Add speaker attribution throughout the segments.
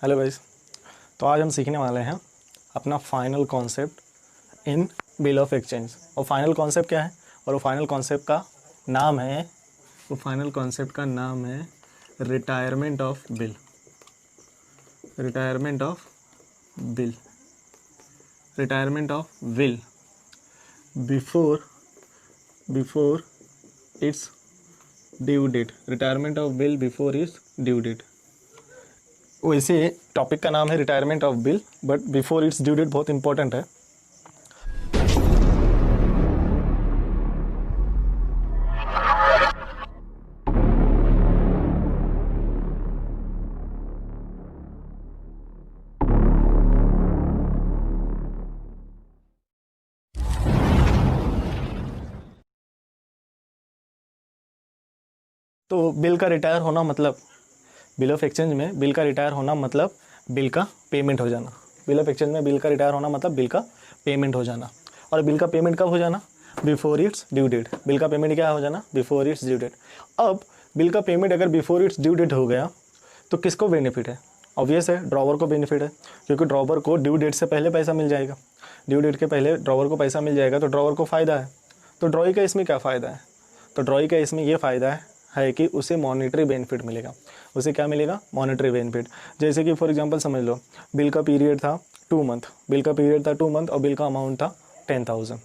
Speaker 1: Hello guys. तो आज हम सीखने वाले हैं अपना final concept in bill of exchange. और फाइनल कॉन्सेप्ट क्या है? और वो फाइनल कॉन्सेप्ट का नाम है retirement of bill. Retirement of bill retirement of will before its due date. Retirement of bill before its due date. वैसे टॉपिक का नाम है retirement of bill, but before its due date बहुत important है। तो बिल का retire होना मतलब, बिल ऑफ एक्सचेंज में बिल का रिटायर होना मतलब बिल का पेमेंट हो जाना। बिल ऑफ एक्सचेंज में बिल का रिटायर होना मतलब बिल का पेमेंट हो जाना। और बिल का पेमेंट कब हो जाना? Before its due date. Bill का पेमेंट क्या हो जाना? Before its due date. अब बिल का पेमेंट अगर बिफोर इट्स ड्यू डेट हो गया तो किसको बेनिफिट है? ऑब्वियस है, ड्रॉवर को बेनिफिट है, क्योंकि ड्रॉवर को ड्यू डेट से पहले पैसा मिल जाएगा। ड्यू डेट के पहले ड्रॉवर को पैसा मिल जाएगा तो ड्रॉवर को फ़ायदा है। तो ड्रॉई का इसमें क्या फ़ायदा है? तो ड्रॉई का इसमें ये फ़ायदा है कि उसे मॉनेटरी बेनिफिट मिलेगा। उसे क्या मिलेगा? Monetary benefit. जैसे कि फॉर एग्जांपल समझ लो, बिल का पीरियड था 2 मंथ, बिल का पीरियड था 2 मंथ और बिल का अमाउंट था 10,000।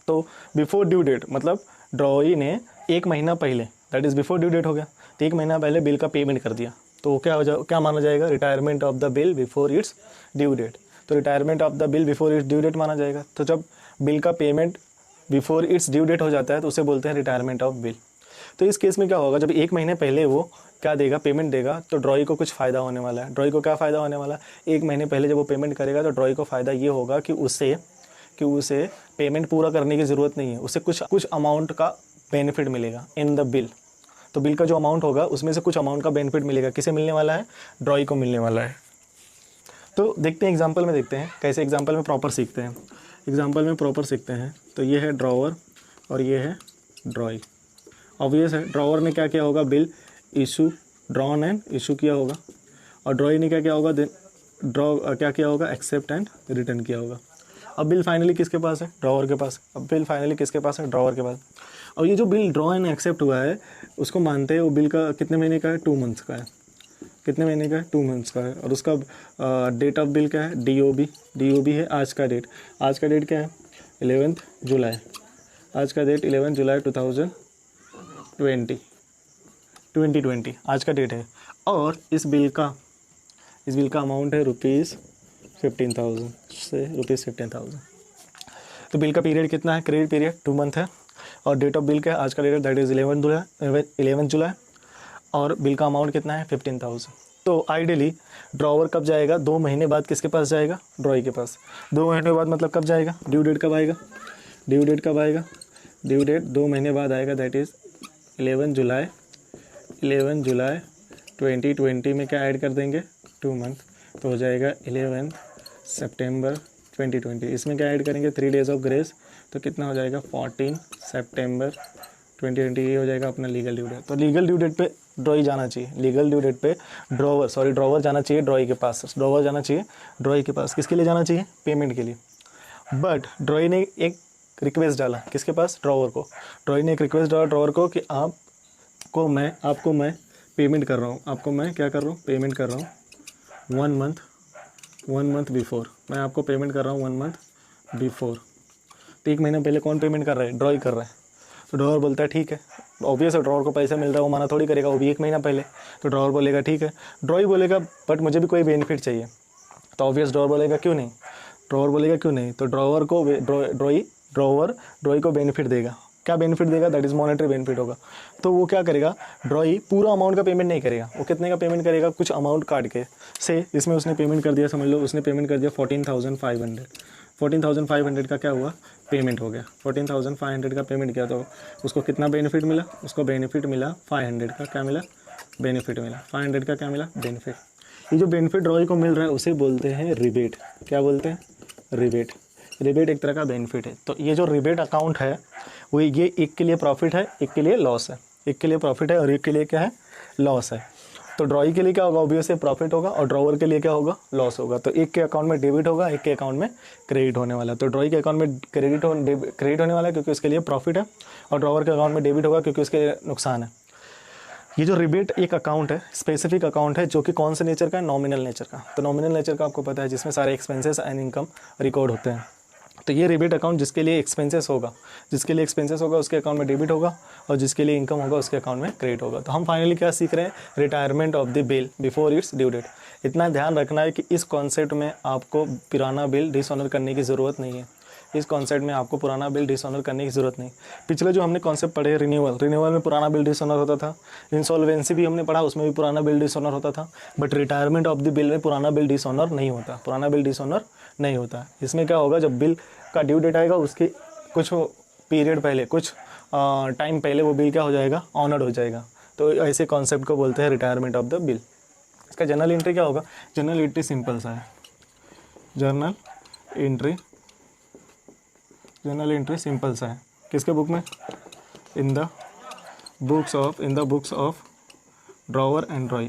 Speaker 1: तो बिफोर ड्यू डेट मतलब ड्रॉई ने 1 महीना पहले, that is before due date हो गया, तो 1 महीना पहले बिल का पेमेंट कर दिया। तो क्या माना जाएगा? Retirement of the bill before its due date. तो retirement of the bill before its due date माना जाएगा। तो जब बिल का payment before its due date हो जाता है तो उसे बोलते हैं रिटायरमेंट ऑफ बिल। तो इस केस में क्या होगा? जब 1 महीने पहले वो क्या देगा? पेमेंट देगा, तो ड्रॉई को कुछ फ़ायदा होने वाला है। ड्रॉई को क्या फ़ायदा होने वाला है? 1 महीने पहले जब वो पेमेंट करेगा तो ड्रॉई को फ़ायदा ये होगा कि उसे पेमेंट पूरा करने की ज़रूरत नहीं है, उसे कुछ अमाउंट का बेनिफिट मिलेगा इन द बिल। तो बिल का जो अमाउंट होगा उसमें से कुछ अमाउंट का बेनिफिट मिलेगा। किसे मिलने वाला है? ड्रॉई को मिलने वाला है। तो देखते हैं एग्जाम्पल में, देखते हैं कैसे एग्जाम्पल में प्रॉपर सीखते हैं। तो ये है ड्रॉवर और ये है ड्रॉई। ऑब्वियस है, ड्रॉवर ने क्या किया होगा? बिल ड्रॉन एंड इशू किया होगा। और ड्रॉई ने क्या किया होगा? क्या किया होगा? एक्सेप्ट एंड रिटर्न किया होगा। अब बिल फाइनली किसके पास है? ड्रॉवर के पास। अब बिल फाइनली किसके पास है? ड्रॉवर के पास। और ये जो बिल ड्रॉ एंड एक्सेप्ट हुआ है उसको मानते हैं वो बिल का कितने महीने का है? 2 मंथ्स का है। कितने महीने का है? 2 मंथ्स का है। और उसका डेट ऑफ बिल क्या है? DOB है आज का डेट। आज का डेट क्या है? 11 जुलाई। आज का डेट 11 जुलाई 2020 आज का डेट है। और इस बिल का अमाउंट है ₹15,000 से ₹15,000। तो बिल का पीरियड कितना है? क्रेडिट पीरियड 2 मंथ है। और डेट ऑफ बिल क्या है? आज का डेट दैट इज़ 11 जुलाई। और बिल का अमाउंट कितना है? 15,000। तो आइडियली ड्रॉवर कब जाएगा? 2 महीने बाद किसके पास जाएगा? ड्रॉई के पास। 2 महीने बाद मतलब कब जाएगा? ड्यू डेट कब आएगा? ड्यू डेट 2 महीने बाद आएगा, दैट इज़ 11 जुलाई 2020 में क्या ऐड कर देंगे? 2 मंथ, तो हो जाएगा 11 सितंबर 2020। इसमें क्या ऐड करेंगे? 3 डेज़ ऑफ ग्रेस, तो कितना हो जाएगा? 14 सितंबर 2020। ये हो जाएगा अपना लीगल ड्यू डेट। तो लीगल ड्यू डेट पे ड्रॉई जाना चाहिए। लीगल ड्यू डेट पे ड्रॉवर जाना चाहिए ड्रॉई के पास। किसके लिए जाना चाहिए? पेमेंट के लिए। बट ड्रॉई ने एक रिक्वेस्ट डाला किसके पास? ड्रॉवर को। ड्रॉई ने एक रिक्वेस्ट डाला ड्रॉवर को कि आपको मैं पेमेंट कर रहा हूँ। आपको मैं क्या कर रहा हूँ? पेमेंट कर रहा हूँ 1 मंथ बिफोर। मैं आपको पेमेंट कर रहा हूँ 1 मंथ बिफोर। तो 1 महीने पहले कौन पेमेंट कर रहा है? ड्रॉई कर रहा है। तो ड्रॉवर बोलता है ठीक है। ऑब्वियस है, ड्रॉवर को पैसा मिल रहा है, वो माना थोड़ी करेगा, वो भी 1 महीना पहले। तो ड्रॉवर बोलेगा ठीक है। ड्रॉई बोलेगा बट मुझे भी कोई बेनिफिट चाहिए। तो ऑब्वियस ड्रॉवर बोलेगा क्यों नहीं? तो ड्रॉवर ड्रॉई को बेनिफिट देगा। क्या बेनिफिट देगा? दैट इज़ मॉनेटरी बेनिफिट होगा। तो वो क्या करेगा? ड्रॉई पूरा अमाउंट का पेमेंट नहीं करेगा। वो कितने का पेमेंट करेगा? कुछ अमाउंट काट के से इसमें उसने पेमेंट कर दिया, समझ लो उसने पेमेंट कर दिया 14,500। 14,500 का क्या हुआ? पेमेंट हो गया। 14,500 का पेमेंट किया तो उसको कितना बेनिफिट मिला? उसको बेनिफिट मिला 500 का। क्या मिला? बेनिफिट मिला 500 का। क्या मिला? बेनिफिट। ये जो बेनिफिट ड्रॉई को मिल रहा है उसे बोलते हैं रिबेट। क्या बोलते हैं? रिबेट एक तरह का बेनिफिट है। तो ये जो रिबेट अकाउंट है वो ये एक के लिए प्रॉफिट है, एक के लिए लॉस है। एक के लिए प्रॉफिट है और एक के लिए क्या है? लॉस है। तो ड्रॉई के लिए क्या होगा, ऑब्वियसली प्रॉफिट होगा, और ड्रॉवर के लिए क्या होगा, लॉस होगा। तो एक के अकाउंट में डेबिट होगा, एक के अकाउंट में क्रेडिट होने वाला है। तो ड्रॉई के अकाउंट में क्रेडिट होने वाला है क्योंकि उसके लिए प्रॉफिट है, और ड्रॉवर के अकाउंट में डेबिट होगा क्योंकि उसके लिए नुकसान है। ये जो रिबेट एक अकाउंट है, स्पेसिफिक अकाउंट है, जो कि कौन से नेचर का है, नॉमिनल नेचर का। तो नॉमिनल नेचर का आपको पता है, जिसमें सारे एक्सपेंसेस एंड इनकम रिकॉर्ड होते हैं। तो ये रिबेट अकाउंट जिसके लिए एक्सपेंसेस होगा उसके अकाउंट में डेबिट होगा, और जिसके लिए इनकम होगा उसके अकाउंट में क्रेडिट होगा। तो हम फाइनली क्या सीख रहे हैं, retirement of the bill before its due date. इतना ध्यान रखना है कि इस कॉन्सेप्ट में आपको पुराना बिल डिसऑनर करने की ज़रूरत नहीं है। इस कॉन्सेप्ट में आपको पुराना बिल डिसऑनर करने की ज़रूरत नहीं। पिछले जो हमने कॉन्सेप्ट पढ़े, रिन्यूअल में पुराना बिल डिसऑनर होता था। इंसॉल्वेंसी भी हमने पढ़ा, उसमें भी पुराना बिल डिसऑनर होता था। But retirement of the bill में पुराना बिल डिसऑनर नहीं होता। इसमें क्या होगा, जब बिल का ड्यू डेट आएगा उसके कुछ पीरियड पहले, कुछ टाइम पहले वो बिल क्या हो जाएगा, ऑनर्ड हो जाएगा। तो ऐसे कॉन्सेप्ट को बोलते हैं रिटायरमेंट ऑफ द बिल। इसका जर्नल एंट्री क्या होगा, जर्नल एंट्री सिंपल सा है। जर्नल एंट्री सिंपल सा है। किसके बुक में, इन the books of drawer and ड्रॉई।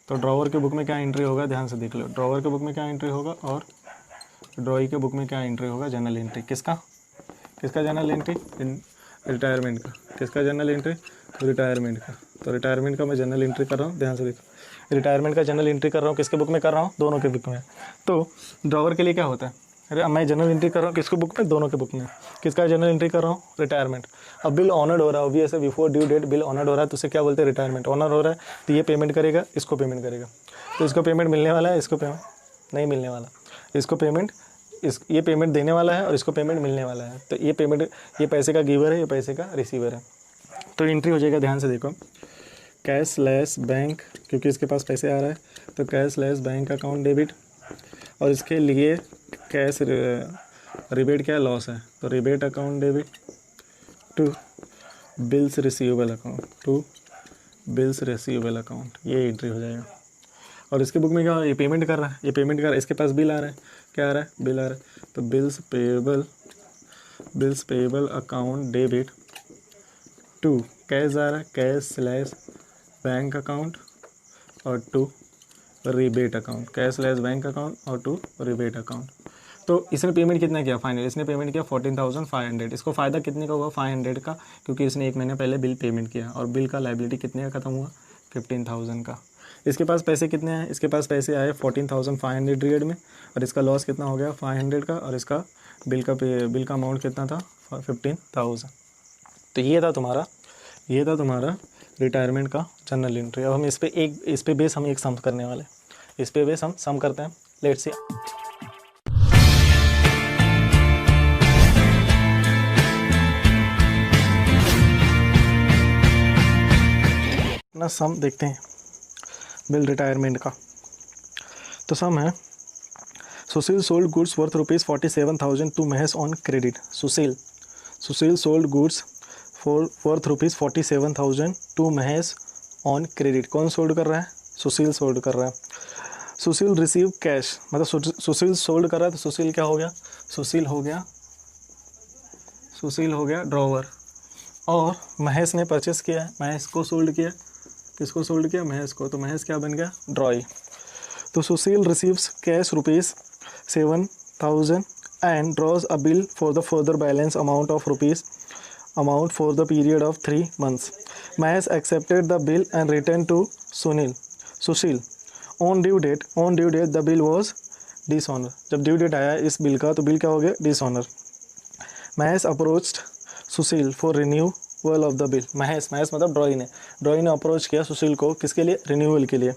Speaker 1: तो ड्रॉवर के बुक में क्या एंट्री होगा, ध्यान से देख लो। ड्रॉवर के बुक में क्या एंट्री होगा और ड्रॉई के बुक में क्या एंट्री होगा, जर्नल एंट्री। किसका जर्नल एंट्री, रिटायरमेंट का। किसका जर्नल एंट्री, रिटायरमेंट का। तो रिटायरमेंट का मैं जर्नल एंट्री कर रहा हूँ, ध्यान से देखो। रिटायरमेंट का जर्नल एंट्री कर रहा हूँ, किसके बुक में कर रहा हूँ, दोनों के बुक में। तो ड्रॉवर के लिए क्या होता है, अरे मैं जर्नल एंट्री कर रहा हूँ किसके बुक में, दोनों के बुक में। किसका जर्नल एंट्री कर रहा हूँ, रिटायरमेंट। अब बिल ऑनर्ड हो रहा है, ऑब्वियस है, before due date bill honoured हो रहा है, तो उसे क्या बोलते हैं, रिटायरमेंट। ऑनर हो रहा है तो ये पेमेंट करेगा, इसको पेमेंट करेगा। तो इसको पेमेंट मिलने वाला है, इसको पेमेंट नहीं मिलने वाला। इसको पेमेंट ये पेमेंट देने वाला है और इसको पेमेंट मिलने वाला है। तो ये पेमेंट, ये पैसे का गिवर है, ये पैसे का रिसीवर है। तो एंट्री हो जाएगा, ध्यान से देखो, कैश लेस बैंक, क्योंकि इसके पास पैसे आ रहा है तो cash less bank account debit, और इसके लिए कैश रिबेट क्या लॉस है, तो rebate account debit to bills receivable account, ये एंट्री हो जाएगा। और इसके बुक में क्या, ये पेमेंट कर रहा है, इसके पास बिल आ रहा है, क्या आ रहा है, बिल आ रहा है। तो bills payable account debit to cash आ रहा है, कैश स्लैश बैंक अकाउंट और to rebate account, cash slash bank account और टू रिबेट अकाउंट। तो इसने पेमेंट कितना किया, फाइनल इसने पेमेंट किया 14,500। इसको फ़ायदा कितने का हुआ, 500 का, क्योंकि इसने 1 महीने पहले बिल पेमेंट किया, और बिल का लायबिलिटी कितने का ख़त्म हुआ, 15,000 का। इसके पास पैसे कितने हैं, इसके पास पैसे आए 14,500 रीड में, और इसका लॉस कितना हो गया 500 का, और इसका बिल का अमाउंट कितना था 15,000। तो ये था तुम्हारा रिटायरमेंट का जर्नल एंट्री। अब हम इस पे बेस हम एक सम करने वाले, इस पे बेस हम सम करते हैं। Let's see. ना सम देखते हैं बिल रिटायरमेंट का। तो सम है, Sushil sold goods worth ₹47,000 to Mahesh on credit. Sushil sold goods worth ₹47,000 to Mahesh on credit. कौन सोल्ड कर रहा है, सुशील सोल्ड कर रहा है। सुशील रिसीव कैश, मतलब सुशील सोल्ड कर रहा है, तो सुशील क्या हो गया, सुशील हो गया ड्रॉवर, और महेश ने परचेस किया, महेश को सोल्ड किया, किसको सोल्ड किया, महेश को। तो महेश क्या बन गया, ड्रॉई। तो Sushil receives cash ₹7,000 and draws a bill for the further balance amount for the period of 3 months. Mahesh accepted the bill and returned to Sushil. On due date the bill was dishonor. जब due date आया इस bill का, तो bill क्या हो गया, dishonour. Mahesh approached Sushil for renewal of the bill. Mahesh मतलब ड्रॉई ने अप्रोच किया सुशील को, किसके लिए, रिन्यूअल के लिए।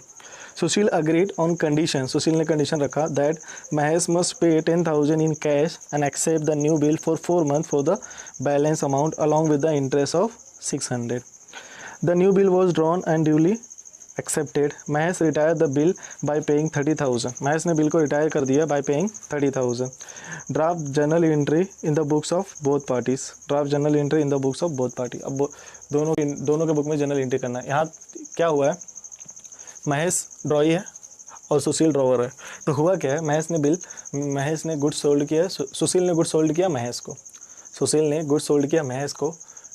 Speaker 1: Sushil agreed on condition, Sushil ने कंडीशन रखा that Mahesh must pay 10,000 in cash and accept the new bill for 4 months for the balance amount along with the interest of 600. The new bill was drawn and duly accepted. Mahesh retire the bill by paying 30,000. Mahesh ने bill को retire कर दिया by paying 30,000. Draft journal entry in the books of both parties. Draft journal entry in the books of both party. अब दोनों के book में journal entry करना है. यहाँ क्या हुआ है, महेश ड्रॉई है और सुशील ड्रॉवर है. तो हुआ क्या है, महेश ने गुड्स सोल्ड किया, सुशील ने गुड्स सोल्ड किया महेश को. सुशील ने गुड्स सोल्ड किया महेश को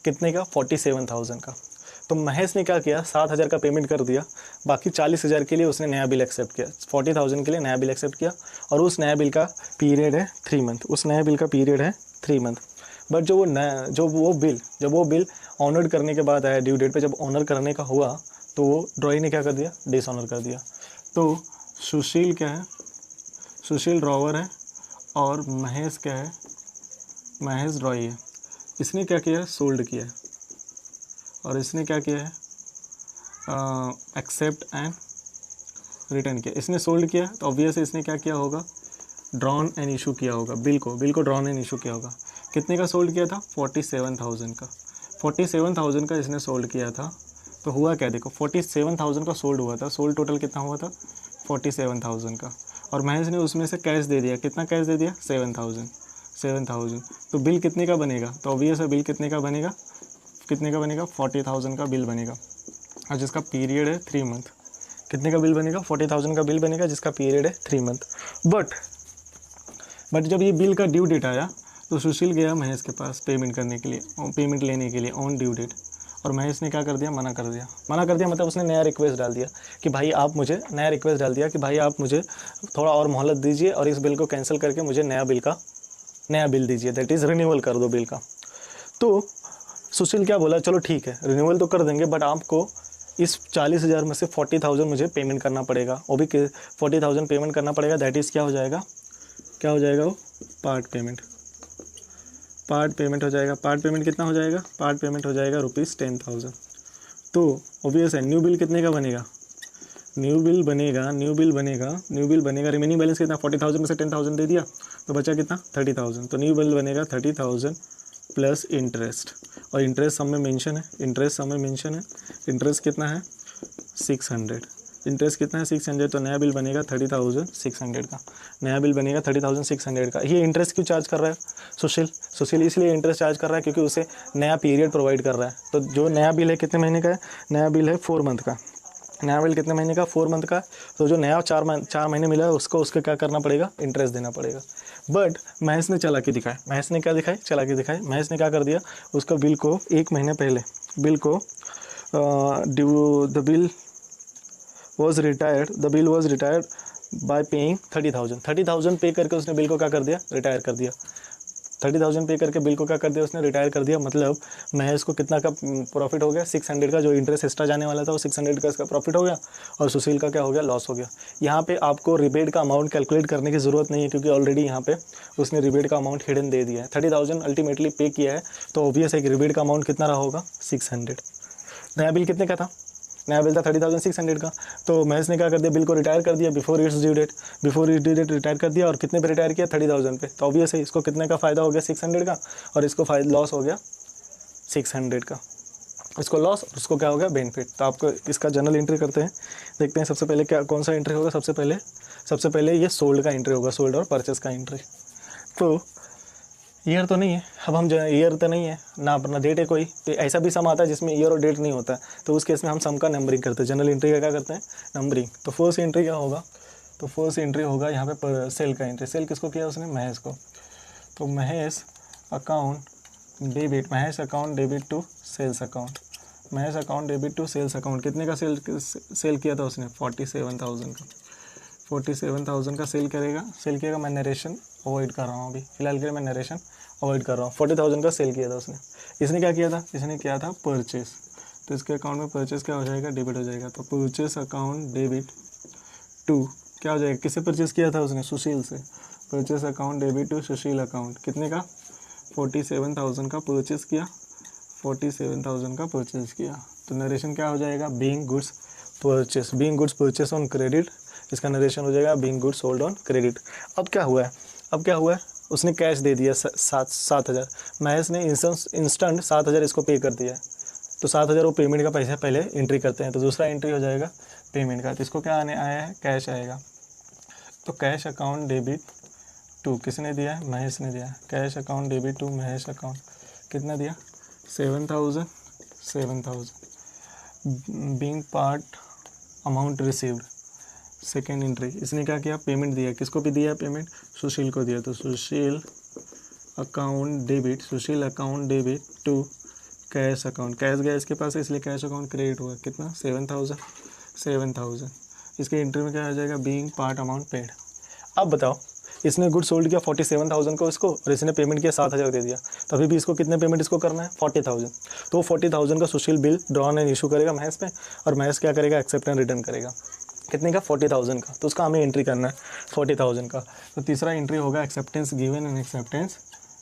Speaker 1: कितने का, 47,000 का. तो महेश ने क्या किया, 7,000 का पेमेंट कर दिया, बाकी 40,000 के लिए उसने नया बिल एक्सेप्ट किया, 40,000 के लिए नया बिल एक्सेप्ट किया, और उस नया बिल का पीरियड है 3 मंथ, उस नया बिल का पीरियड है 3 मंथ। बट जब वो बिल ऑनर करने के बाद आया ड्यू डेट पे, जब ऑनर करने का हुआ तो वो ड्रॉई ने क्या कर दिया, डिसऑनर कर दिया। तो सुशील क्या है, सुशील ड्रॉवर है और महेश क्या है, महेश ड्रॉई है। इसने क्या किया, सोल्ड किया है, और इसने क्या किया है, एक्सेप्ट एंड रिटर्न किया। इसने सोल्ड किया तो ऑब्वियस इसने क्या किया होगा, ड्रॉन एंड इशू किया होगा, बिल को ड्रॉन एंड इशू किया होगा। कितने का सोल्ड किया था, 47,000 का, 47,000 का इसने सोल्ड किया था। तो हुआ क्या, देखो 47,000 का सोल्ड हुआ था, सोल्ड टोटल कितना हुआ था 47,000 का, और महेश ने उसमें से कैश दे दिया, कितना कैश दे दिया 7,000। तो बिल कितने का बनेगा, तो ऑब्वियस है बिल कितने का बनेगा, 40,000 का बिल बनेगा, और जिसका पीरियड है 3 मंथ। कितने का बिल बनेगा, 40,000 का बिल बनेगा जिसका पीरियड है 3 मंथ। बट जब ये बिल का ड्यू डेट आया तो सुशील गया महेश के पास पेमेंट करने के लिए, पेमेंट लेने के लिए ऑन ड्यू डेट, और महेश ने क्या कर दिया, मना कर दिया मतलब उसने नया रिक्वेस्ट डाल दिया कि भाई आप मुझे थोड़ा और मोहलत दीजिए और इस बिल को कैंसिल करके मुझे नया बिल दीजिए, दैट इज़ रिन्यूअल कर दो बिल का। तो सुशील क्या बोला, चलो ठीक है रिन्यूअल तो कर देंगे, बट आपको इस 40,000 में से 40,000 मुझे पेमेंट करना पड़ेगा, वो भी 40,000 पेमेंट करना पड़ेगा, दैट इज़ क्या हो जाएगा वो पार्ट पेमेंट हो जाएगा। पार्ट पेमेंट कितना हो जाएगा, पार्ट पेमेंट हो जाएगा ₹10,000। तो ऑब्वियस है न्यू बिल कितने का बनेगा, न्यू बिल बनेगा रिमेनिंग बैलेंस कितना, 40,000 में से 10,000 दे दिया तो बचा कितना 30,000। तो न्यू बिल बनेगा 30,000 प्लस इंटरेस्ट, और इंटरेस्ट सम में मेंशन है, इंटरेस्ट कितना है 600, तो नया बिल बनेगा 30,600 का, ये इंटरेस्ट क्यों चार्ज कर रहा है सुशील इसलिए इंटरेस्ट चार्ज कर रहा है क्योंकि उसे नया पीरियड प्रोवाइड कर रहा है। तो जो नया बिल है कितने महीने का है, नया बिल है 4 मंथ का, नया बिल कितने महीने का 4 मंथ का, तो जो नया 4 महीने मिला है उसको क्या करना पड़ेगा, इंटरेस्ट देना पड़ेगा। बट महेश ने चालाकी दिखाई, महेश ने क्या कर दिया, उसका बिल को 1 महीने पहले the bill was retired bye paying 30,000 पे करके उसने बिल को क्या कर दिया, रिटायर कर दिया। 30,000 पे करके बिल को क्या कर दिया, उसने रिटायर कर दिया। मतलब महेश को कितना का प्रॉफिट हो गया, 600 का, जो इंटरेस्ट एक्स्ट्रा जाने वाला था वो 600 का इसका प्रॉफिट हो गया, और सुशील का क्या हो गया, लॉस हो गया। यहाँ पे आपको रिबेट का अमाउंट कैलकुलेट करने की ज़रूरत नहीं है, क्योंकि ऑलरेडी यहाँ पे उसने रिबेट का अमाउंट हिडन दे दिया है। 30,000 अल्टीमेटली पे किया है, तो ऑब्वियस है कि रिबेट का अमाउंट कितना रहा होगा 600। नया बिल कितने का था, नया बिल था 30,600 का, तो महेश ने क्या कर दिया, बिल को रिटायर कर दिया before its due date retire कर दिया, और कितने पे रिटायर किया 30,000 पे। तो ऑब्वियस है इसको कितने का फ़ायदा हो गया 600 का, और इसको लॉस हो गया 600 का, इसको लॉस और उसको क्या हो गया बेनिफिट। तो आपको इसका जनरल एंट्री करते हैं, देखते हैं सबसे पहले कौन सा एंट्री होगा। सबसे पहले ये सोल्ड का एंट्री होगा, सोल्ड और परचेस का एंट्री। तो ईयर तो नहीं है, अब हम ईयर तो नहीं है ना डेट है कोई, तो ऐसा भी सम आता है जिसमें ईयर और डेट नहीं होता है, तो उस केस में हम सम का नंबरिंग करते हैं। जनरल एंट्री का क्या करते हैं, नंबरिंग। तो फर्स्ट एंट्री क्या होगा, तो फर्स्ट एंट्री होगा यहाँ पे सेल का एंट्री। सेल किसको किया उसने, महेश को। तो Mahesh account debit to sales account, कितने का सेल किया था उसने, 47,000 का। 47,000 का सेल किएगा। मैं नरेशन अवॉइड कर रहा हूँ अभी फिलहाल के लिए, मैं नरेशन अवॉइड कर रहा हूँ। 40,000 का सेल किया था उसने। इसने क्या किया था, इसने किया था परचेस, तो इसके अकाउंट में परचेस क्या हो जाएगा, डेबिट हो जाएगा। तो परचेस अकाउंट डेबिट टू क्या हो जाएगा, किससे परचेस किया था उसने, सुशील से। Purchase account debit to Sushil account, कितने का 47,000 का परचेस किया, 47,000 का परचेस किया। तो नरेशन क्या हो जाएगा, being goods purchase on credit, इसका नरेशन हो जाएगा being goods sold on credit. अब क्या हुआ है, उसने कैश दे दिया 7,000। महेश ने इंस्टेंट 7,000 इसको पे कर दिया है, तो 7,000 वो पेमेंट का पैसा पहले एंट्री करते हैं। तो दूसरा एंट्री हो जाएगा पेमेंट का, तो इसको क्या आया है, कैश आएगा। तो कैश अकाउंट डेबिट टू किसने दिया है, महेश ने दिया है। Cash account debit to Mahesh account, कितना दिया 7,000 being part amount received. Second entry, इसने क्या किया, पेमेंट दिया, किसको भी दिया पेमेंट, सुशील को दिया। तो Sushil account debit to cash account, cash गया इसके पास इसलिए कैश अकाउंट क्रेडिट हुआ, कितना 7,000। इसके एंट्री में क्या आ जाएगा, बीइंग पार्ट अमाउंट पेड। अब बताओ, इसने गुड सोल्ड किया 47,000 को इसको, और इसने पेमेंट किया 7,000 दे दिया, तो अभी भी इसको कितने पेमेंट इसको करना है, 40,000। तो 40,000 का सुशील बिल ड्रॉन एंड इशू करेगा महेश पे, और महेश क्या करेगा, एक्सेप्ट एंड रिटर्न करेगा, कितने का, 40,000 का। तो उसका हमें एंट्री करना है 40,000 का। तो तीसरा एंट्री होगा acceptance given and acceptance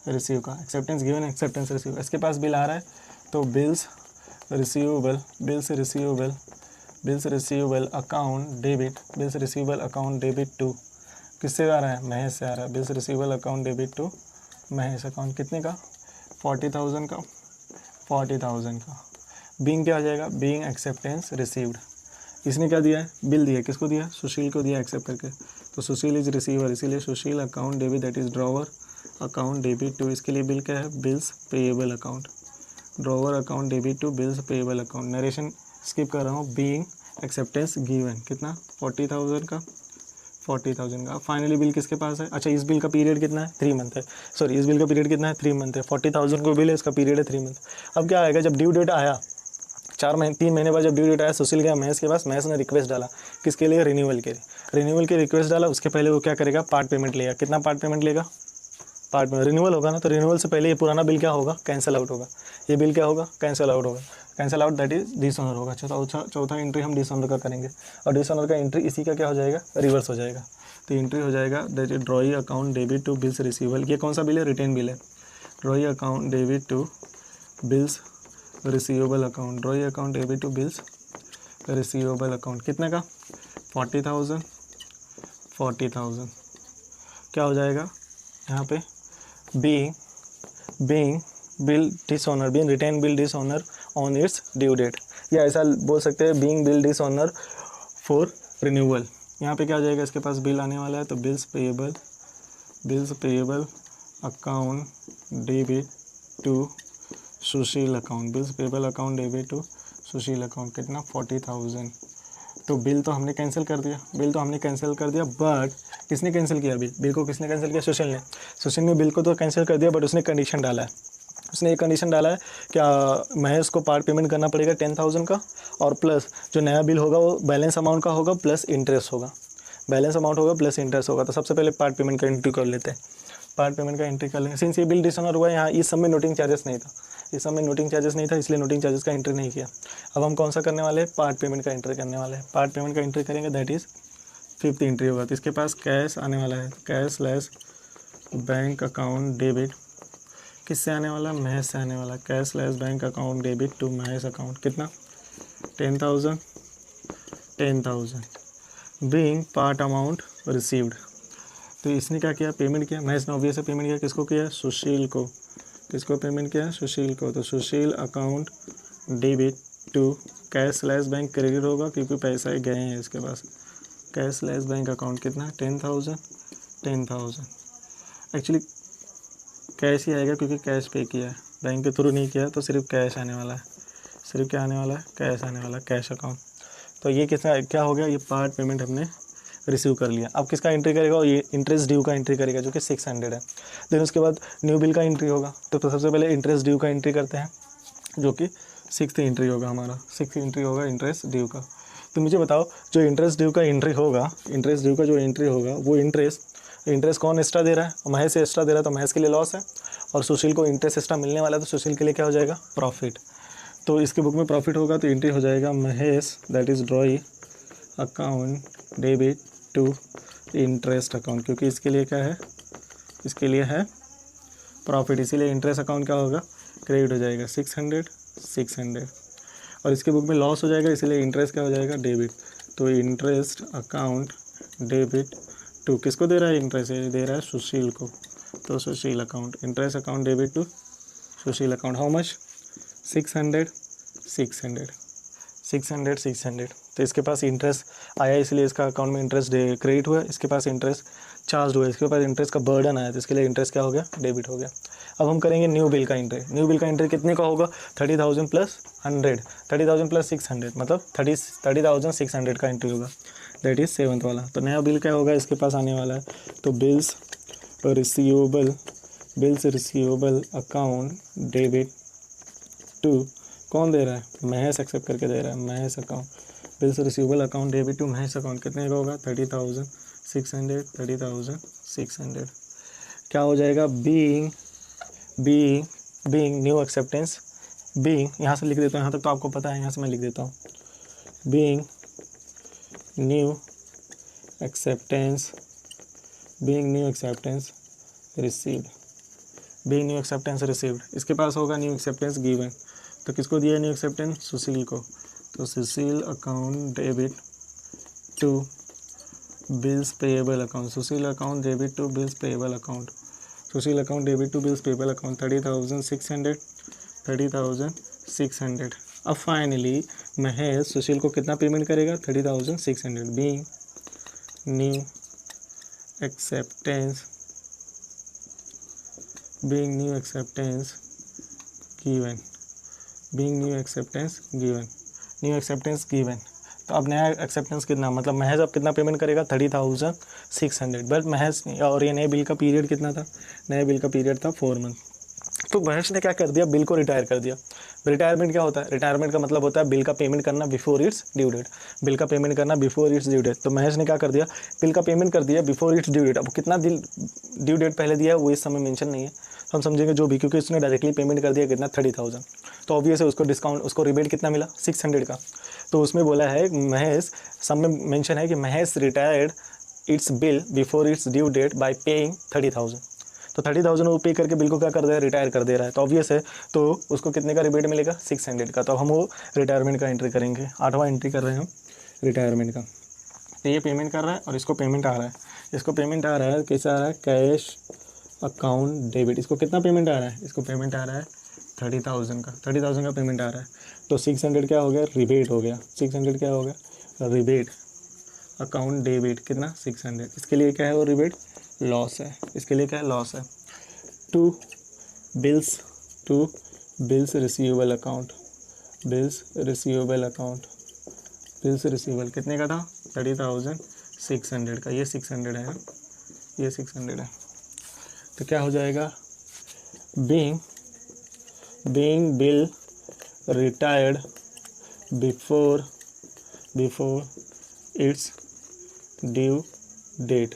Speaker 1: receive का। एक्सेप्टेंस गिवन एक्सेप्टेंस रिसीव, इसके पास बिल आ रहा है तो bills receivable account debit to, किससे आ रहा है, महेश से आ रहा है। Bills receivable account debit to Mahesh account, कितने का, 40,000 का। बीइंग क्या आ जाएगा, बीइंग एक्सेप्टेंस रिसीव्ड। इसने क्या दिया है, बिल दिया, किसको दिया, सुशील को दिया एक्सेप्ट करके। तो सुशील इज रिसीवर, इसीलिए Sushil account debit, that is drawer account debit to. इसके लिए बिल क्या है, bills payable account, drawer account debit to bills payable account. Narration skip कर रहा हूँ। बीइंग एक्सेप्टेंस गिवन, कितना, 40,000 का। फाइनली बिल किसके पास है, अच्छा इस बिल का पीरियड कितना है, 3 मंथ है, सॉरी इस बिल का पीरियड कितना है, 3 मंथ है। 40,000 को बिल है, इसका पीरियड है 3 मंथ। अब क्या आएगा, जब ड्यू डेट आया 3 महीने बाद जब ड्यू डेट आया, सुशील गया महेश के पास, महेश ने रिक्वेस्ट डाला किसके लिए, रिन्यूअल के लिए। रिन्यूअल की रिक्वेस्ट डाला, उसके पहले वो क्या करेगा, पार्ट पेमेंट लेगा। कितना पार्ट पेमेंट लेगा, पार्ट में रिन्यूअल होगा ना, तो रिन्यूअल से पहले ये पुराना बिल क्या होगा, कैंसिल आउट होगा। ये बिल क्या होगा, कैंसिल आउट होगा। Cancel out that is dishonour होगा। चौथा एंट्री हम डिसऑनर का करेंगे, और डिसऑनर का एंट्री इसी का क्या हो जाएगा, रिवर्स हो जाएगा। तो एंट्री हो जाएगा that is drawee account debit to bills receivable. ये कौन सा बिल है, रिटेन बिल है। Drawee account debit to bills receivable account, drawee account debit to bills receivable account, कितने का, 40,000। क्या हो जाएगा यहाँ पे, being bill dishonour, being retain bill dishonour on its due date, या ऐसा बोल सकते हैं being bill dishonour for renewal. यहाँ पे क्या आ जाएगा, इसके पास बिल आने वाला है, तो bills payable account debit to Sushil account, bills payable account debit to Sushil account, कितना, 40,000। तो बिल तो हमने कैंसिल कर दिया, बट किसने कैंसिल किया, बिल को किसने कैंसिल किया, सुशील ने बिल को तो कैंसिल कर दिया, बट उसने कंडीशन डाला है। उसने एक कंडीशन डाला है, क्या महेश को पार्ट पेमेंट करना पड़ेगा 10,000 का, और प्लस जो नया बिल होगा वो बैलेंस अमाउंट का होगा प्लस इंटरेस्ट होगा, तो सबसे पहले पार्ट पेमेंट का एंट्री कर लेते हैं। पार्ट पेमेंट का एंट्री कर लेंगे। सिंस ये बिल डिसऑनर हुआ, यहाँ इस सब में नोटिंग चार्जेस नहीं था, इसलिए नोटिंग चार्जेस का एंट्री नहीं किया। अब हम कौन सा करने वाले हैं, पार्ट पेमेंट का एंट्री करने वाले हैं। पार्ट पेमेंट का एंट्री करेंगे, दैट इज़ 5th एंट्री होगा। तो इसके पास कैश आने वाला है, cash less bank account debit, किससे आने वाला, महेश से आने वाला। Cash less bank account debit to Mahesh account, कितना, 10,000। बीइंग पार्ट अमाउंट रिसीव्ड, तो इसने क्या किया, पेमेंट किया। महेश ने ऑब्वियसली पेमेंट किया, किसको किया, सुशील को। किसको पेमेंट किया, सुशील को। तो Sushil account debit to cash less bank credit होगा, क्योंकि पैसा ही गए हैं इसके पास। कैश लेस बैंक अकाउंट, कितना, 10,000। एक्चुअली कैश ही आएगा, क्योंकि कैश पे किया है, बैंक के थ्रू नहीं किया, तो सिर्फ कैश आने वाला है। कैश आने वाला है, कैश अकाउंट। तो ये क्या हो गया, ये पार्ट पेमेंट हमने रिसीव कर लिया। अब किसका एंट्री करेगा, ये इंटरेस्ट ड्यू का एंट्री करेगा, जो कि 600 है। देन उसके बाद न्यू बिल का एंट्री होगा, तो सबसे पहले इंटरेस्ट ड्यू का एंट्री करते हैं, जो कि 6th एंट्री होगा हमारा। 6th एंट्री होगा इंटरेस्ट ड्यू का। तो मुझे बताओ, जो इंटरेस्ट ड्यू का एंट्री होगा, जो एंट्री होगा, वो इंटरेस्ट कौन एक्स्ट्रा दे रहा है, महेश से एक्स्ट्रा दे रहा है, तो महेश के लिए लॉस है, और सुशील को इंटरेस्ट एक्स्ट्रा मिलने वाला है, तो सुशील के लिए क्या हो जाएगा, प्रॉफिट। तो इसके बुक में प्रॉफिट होगा, तो एंट्री हो जाएगा Mahesh, that is drawee account debit to interest account, क्योंकि इसके लिए क्या है, इसके लिए है प्रॉफिट, इसीलिए इंटरेस्ट अकाउंट क्या होगा, क्रेडिट हो जाएगा 600। और इसके बुक में लॉस हो जाएगा, इसीलिए इंटरेस्ट क्या हो जाएगा, डेबिट। तो इंटरेस्ट अकाउंट डेबिट टू, किसको दे रहा है इंटरेस्ट, दे रहा है सुशील को, तो Sushil account, interest account debit to Sushil account. How much, 600। तो इसके पास इंटरेस्ट आया, इसलिए इसका अकाउंट में इंटरेस्ट क्रेडिट हुआ। इसके पास इंटरेस्ट चार्ज हुआ, इसके पास इंटरेस्ट का बर्डन आया, तो इसके लिए इंटरेस्ट क्या हो गया, डेबिट हो गया। अब हम करेंगे न्यू बिल का एंट्री। कितने का होगा, 30,000 प्लस 100, 30,000 प्लस 600, मतलब 30,600 का एंट्री होगा, दैट इज़ 7th वाला। तो नया बिल क्या होगा, इसके पास आने वाला है, तो bills receivable account debit to, कौन दे रहा है, महेश एक्सेप्ट करके दे रहा है, Mahesh account, bills receivable account debit to Mahesh account, कितने का होगा 30,600, 30,600। क्या हो जाएगा, बीइंग न्यू एक्सेप्टेंस, बीइंग, यहाँ से लिख देता हूँ, यहाँ तक तो आपको पता है, यहाँ से मैं लिख देता हूँ, being new acceptance received, being new acceptance received, इसके पास होगा न्यू एक्सेप्टेंस गिवन, तो किसको दिया न्यू एक्सेप्टेंस, सुशील को, तो Sushil account debit to bills payable account, Sushil account debit to bills payable account, Sushil account debit to bills payable account 30,600। अब finally Mahesh सुशील को कितना पेमेंट करेगा, 30,600, बीइंग न्यू एक्सेप्टेंस गिवन, तो अब नया एक्सेप्टेंस कितना, मतलब महेश अब कितना पेमेंट करेगा, 30,600, बट महेश ने, और ये नए बिल का पीरियड कितना था, नए बिल का पीरियड था 4 मंथ, तो महेश ने क्या कर दिया, बिल को रिटायर कर दिया। रिटायरमेंट क्या होता है, रिटायरमेंट का मतलब होता है बिल का पेमेंट करना before its due date, bill का पेमेंट करना बिफोर इट्स ड्यू डेट, तो महेश ने क्या कर दिया, बिल का पेमेंट कर दिया बिफोर इट्स ड्यू डेट। अब कितना ड्यू डेट पहले दिया है वो इस समय मेंशन नहीं है, तो हम समझेंगे जो भी, क्योंकि उसने डायरेक्टली पेमेंट कर दिया कितना 30,000, तो ऑब्वियस है उसको डिस्काउंट, उसको रिबेट कितना मिला 600 का, तो उसमें बोला है महेश, सब में मेंशन है कि Mahesh retired its bill before its due date by paying 30,000, तो 30,000 वो पे करके बिल को क्या कर दे रहा है, रिटायर कर दे रहा है, तो ऑब्वियस है, तो उसको कितने का रिबेट मिलेगा 600 का, तो हम वो रिटायरमेंट का एंट्री करेंगे, 8वां एंट्री कर रहे हैं हम रिटायरमेंट का, तो ये पेमेंट कर रहा है और इसको पेमेंट आ रहा है, इसको पेमेंट आ रहा है, कैसा आ रहा है, कैश अकाउंट डेबिट, इसको कितना पेमेंट आ रहा है, इसको पेमेंट आ रहा है 30,000 का, 30,000 का पेमेंट आ रहा है, तो 600 क्या हो गया, रिबेट हो गया, 600 क्या हो गया, रिबेट अकाउंट डेबिट कितना 600, इसके लिए क्या है वो रिबेट, लॉस है, इसके लिए क्या है, लॉस है, to bills receivable account, bills receivable कितने का था, 30,600 का, ये 600 है, ये 600 है, तो क्या हो जाएगा, being bill retired before its due date,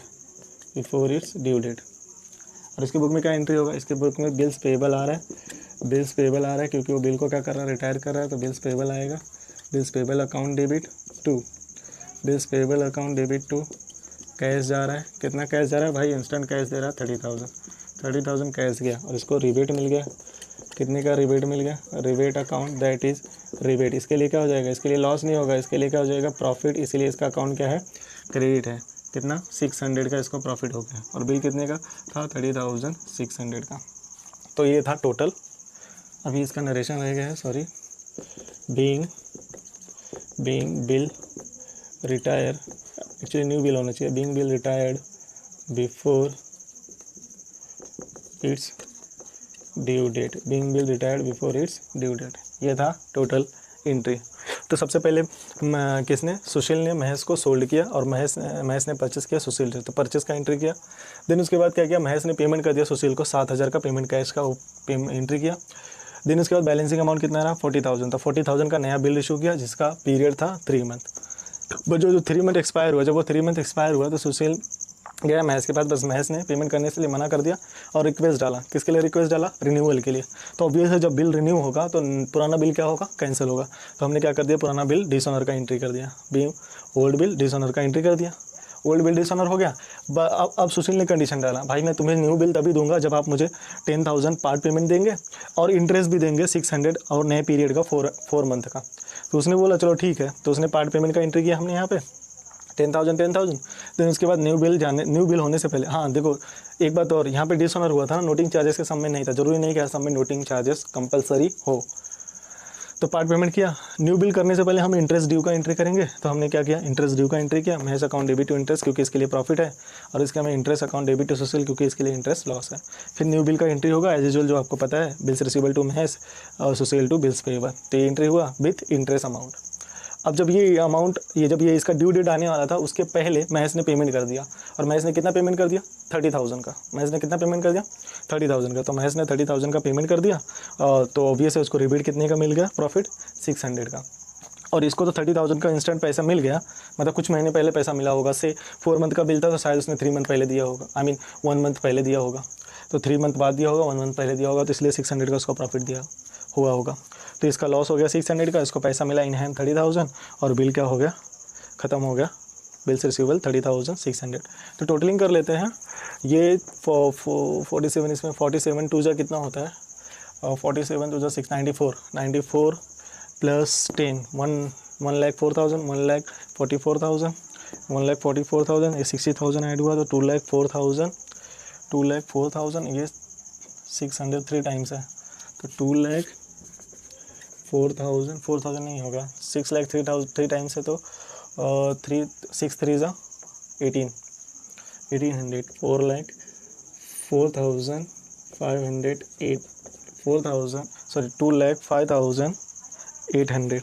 Speaker 1: और इसके बुक में क्या एंट्री होगा, इसके बुक में बिल्स पेएबल आ रहा है, क्योंकि वो बिल को क्या कर रहा है, रिटायर कर रहा है, तो बिल्स पेएबल आएगा, bills payable account debit to cash जा रहा है, कितना कैश जा रहा है भाई, इंस्टेंट कैश दे रहा है 30,000 कैश गया, और इसको रिबेट मिल गया, कितने का रिबेट मिल गया, rebate account that is rebate, इसके लिए क्या हो जाएगा, इसके लिए लॉस नहीं होगा, इसके लिए क्या हो जाएगा, प्रॉफिट, इसीलिए इसका अकाउंट क्या है, क्रेडिट है, कितना 600 का इसको प्रॉफिट हो गया, और बिल कितने का था 30,600 का, तो ये था टोटल। अभी इसका नरेशन रह गया है, sorry, being bill retire, actually new bill होना चाहिए, being bill retired before its due date, ये था टोटल एंट्री। तो सबसे पहले किसने, सुशील ने महेश को सोल्ड किया, और महेश ने परचेस किया सुशील से, तो परचेस का एंट्री किया, देन उसके बाद क्या किया, महेश ने पेमेंट कर दिया सुशील को 7,000 का पेमेंट कैश का एंट्री किया, देन उसके बाद बैलेंसिंग अमाउंट कितना रहा 40,000, तो 40,000 का नया बिल इशू किया जिसका पीरियड था 3 मंथ, बट जो 3 मंथ एक्सपायर हुआ, जब वो 3 मंथ एक्सपायर हुआ तो सुशील गया महेश के पास, बस महेश ने पेमेंट करने से लिए मना कर दिया और रिक्वेस्ट डाला, किसके लिए रिक्वेस्ट डाला, रिन्यूअल के लिए, तो ऑब्वियस है जब बिल रिन्यू होगा तो पुराना बिल क्या होगा, कैंसिल होगा, तो हमने क्या कर दिया, पुराना बिल डिसऑनर का एंट्री कर दिया, बीइंग ओल्ड बिल डिसऑनर का एंट्री कर दिया, ओल्ड बिल डिसऑनर हो गया। अब सुशील ने कंडीशन डाला, भाई मैं तुम्हें न्यू बिल तभी दूंगा जब आप मुझे 10,000 पार्ट पेमेंट देंगे और इंटरेस्ट भी देंगे 600 और नए पीरियड का 4 मंथ का, तो उसने बोला चलो ठीक है, तो उसने पार्ट पेमेंट का एंट्री किया हमने यहाँ पे 10,000, देन उसके बाद न्यू बिल होने से पहले, हाँ देखो एक बात और, यहाँ पे डिसऑनर हुआ था ना, नोटिंग चार्जेस के सम में नहीं था, जरूरी नहीं कि हर सम में नोटिंग चार्जेस कंपलसरी हो, तो पार्ट पेमेंट किया, न्यू बिल करने से पहले हम इंटरेस्ट ड्यू का एंट्री करेंगे, तो हमने क्या किया, इंटरेस्ट ड्यू का एंट्री किया, Mahesh account debit to interest क्योंकि इसके लिए प्रॉफिट है, और इसका हमें interest account debit to Sushil क्योंकि इसके लिए इंटरेस्ट लॉस है, फिर न्यू बिल का एंट्री होगा एज यूजुअल जो आपको पता है, बिल्स रिसीवेबल टू महेश और सुशील टू बिल्स पेएबल, तो ये एंट्री हुआ विथ इंटरेस्ट अमाउंट। अब जब ये अमाउंट जब ये इसका ड्यू डेट आने वाला था उसके पहले महेश ने पेमेंट कर दिया, और महेश ने कितना पेमेंट कर दिया 30,000 का, महेश ने कितना पेमेंट कर दिया 30,000 का, तो महेश ने 30,000 का पेमेंट कर दिया, तो ऑब्वियस है उसको रिबेट कितने का मिल गया, प्रॉफिट 600 का। और इसको तो 30,000 का इंस्टेंट पैसा मिल गया, मतलब कुछ महीने पहले पैसा मिला होगा। से 4 मंथ का बिल था तो शायद उसने 3 मंथ पहले दिया होगा, आई मीन 1 मंथ पहले दिया होगा, तो 3 मंथ बाद दिया होगा, 1 मंथ पहले दिया होगा, तो इसलिए 600 का उसको प्रॉफिट दिया हुआ होगा। तो इसका लॉस हो गया 600 का, इसको पैसा मिला इन हैंड 30,000, और बिल क्या हो गया, ख़त्म हो गया, बिल्स रिसीवेबल 30,600। तो टोटलिंग कर लेते हैं, ये 47, इसमें 47 टू जा कितना होता है, 47 टू जा 694, 94 प्लस 10, 1,04,000, 1,44,000, 1,44,000, ये 60,000 ऐड हुआ तो 2,04,000, 2,04,000, ये 600 3 टाइम्स है तो 2,04,000, 4,000 नहीं होगा, 6 लाख 3 टाइम्स है तो 6 3 जा 1800, 2,05,800,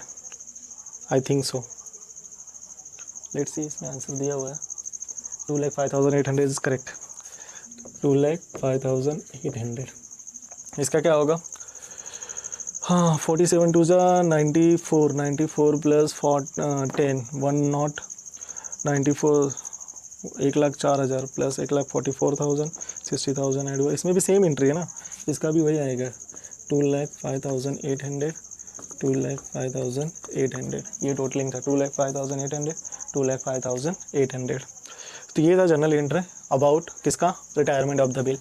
Speaker 1: I think so, let's see, इसमें आंसर दिया हुआ है 2,05,800 इज करेक्ट, 2,05,800। इसका क्या होगा, हाँ 47 टू जा 94, 94 प्लस 10, 1,94, 1,04,000 प्लस 1,44,000, 60,000 ऐड हुआ, इसमें भी सेम एंट्री है ना, इसका भी वही आएगा 2,05,800, 2,05,800, ये टोटलिंग था 2,05,800, 2,05,800। तो ये था जनरल एंट्री अबाउट किसका, रिटायरमेंट ऑफ द बिल।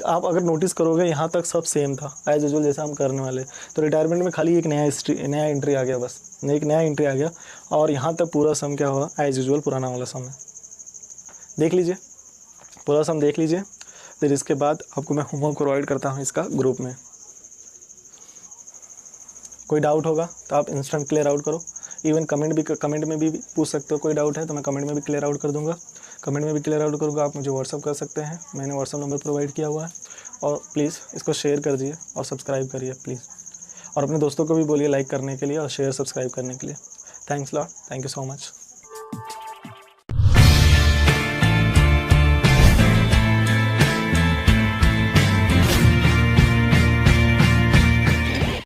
Speaker 1: आप अगर नोटिस करोगे यहाँ तक सब सेम था एज यूजुअल जैसा हम करने वाले, तो रिटायरमेंट में खाली एक नया एंट्री आ गया, बस एक नया एंट्री आ गया, और यहाँ तक पूरा सम क्या हुआ एज यूजुअल पुराना वाला सम है। देख लीजिए, पूरा सम देख लीजिए, फिर इसके बाद आपको मैं होमवर्क प्रोवाइड करता हूँ इसका ग्रुप में। कोई डाउट होगा तो आप इंस्टेंट क्लियर आउट करो, इवन कमेंट में भी पूछ सकते हो, कोई डाउट है तो मैं कमेंट में भी क्लियर आउट कर दूंगा, आप मुझे व्हाट्सअप कर सकते हैं, मैंने व्हाट्सअप नंबर प्रोवाइड किया हुआ है। और प्लीज़ इसको शेयर कर दिए और सब्सक्राइब करिए प्लीज़, और अपने दोस्तों को भी बोलिए लाइक करने के लिए और शेयर सब्सक्राइब करने के लिए। Thanks lot, thank you so much.